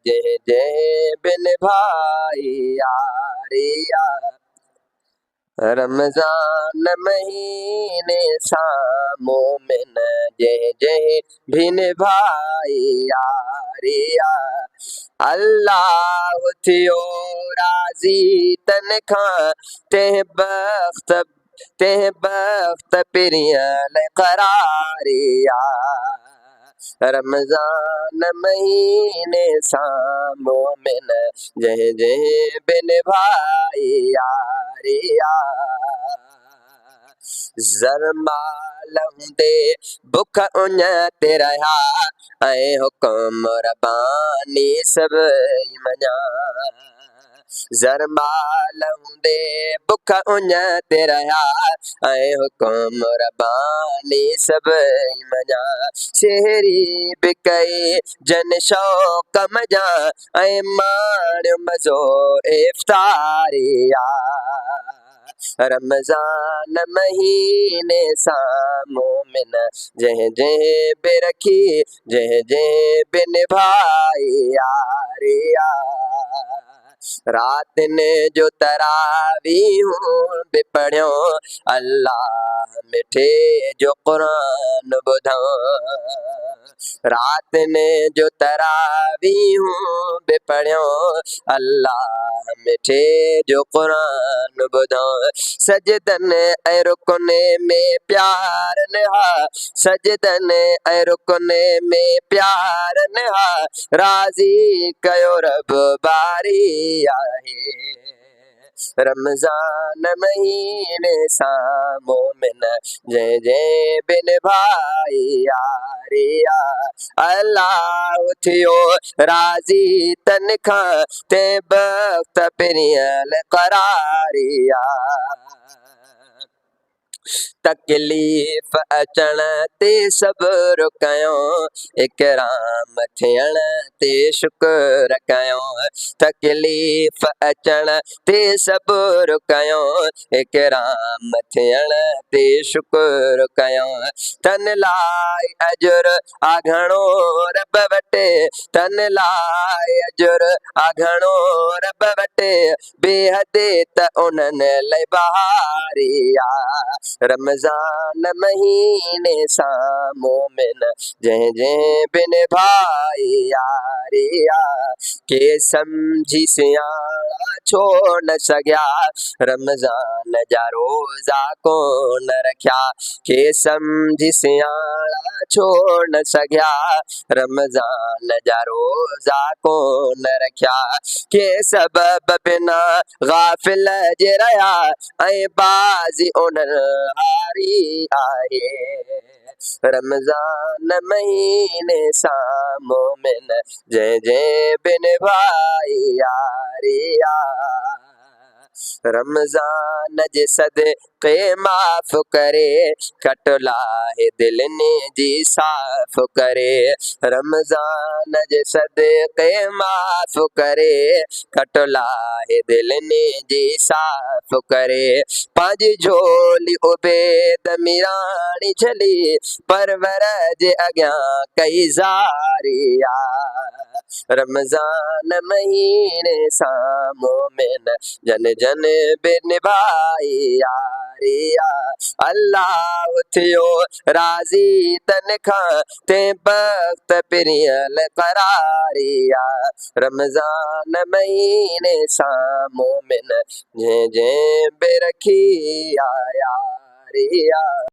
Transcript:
जह जह बिन भाई यारिया। रमजान महीने सा मोमिन जह जह बिन भाई यारिया। अल्लाह थियो राज़ी तन खां तेह बख्त पिरियल करारिया। रमजान महीने सा मोमिन जह जह बिन भाई यारिया। ज़रमाल हूंदे बुख उन ते रहा ऐं हुकुम रबानी सभई मञा। ज़रमाल हूंदे बुख उन ते रहा ऐं हुकुम रबानी सभई मञा। शहरी बि कई जन शौक़ मञा ऐं माण्हू मज़ो इफ़्तारिया। रमजान महीने सा मोमिन जह जह बे रखी जह जह बे निभाई यारिया। रात ने जो तरावीहूं बि पढ़ियो अल्लाह मिठे जो कुरान ॿुधऊं। रात ने जो तरावीहूं बि पढ़ियो अल्लाह मिठे जो कुरान ॿुधऊं। सजदन ऐं रुकने में प्यार नहा सजदन ऐं रुकने में प्यार नहा। राज़ी कयो रब बारी आहे। रमजान महीने सा मोमिन जह जह बिन भाई यारिया। अल्लाह थियो राज़ी तन खां ते बख्त पिरियल करारिया। तकलीफ़ अचण ते सब्र कयो इकराम थियण ते शुक्र कयो। तकलीफ़ अचण ते सब्र कयो इकराम थियण ते शुक्र कयो। तन लाइ अजुर आ घणो रब वटि तन लाइ अजुर आ घणो रब वटि बेहदि त उन्हनि लाइ बहारिया। रमजान महीने सा मोमिन जह जह बिन भाई यारिया। के समझी सियाणा छो न सघिया रमजान जा रोज़ा कोन रखिया। के समझी सियाणा छो न सघिया रमजान जा रोज़ा कोन रखिया। के सबब बिना गाफ़िल जे रहिया ऐं बाज़ी उन्हनि हारी आहे। रमजान महीने सा मोमिन जह जह बिन भाई यारिया। रमजान जे सदक़े माफ़ करे कटलाहे दिलनि जी साफ़ करे। रमजान जे सदक़े माफ़ करे कटलाहे दिलनि जी साफ़ करे। पंहिंजी झोली उबेद मिराणी झली परवर जे अॻियां कई ज़ारिया। रमजान महीने सा मोमिन जन जन बिन भाई यारिया। अल्लाह थियो राज़ी तन खां ते बख्त पिरियल करारिया। रमजान महीने सा मोमिन जह जह बे रखी यारिया।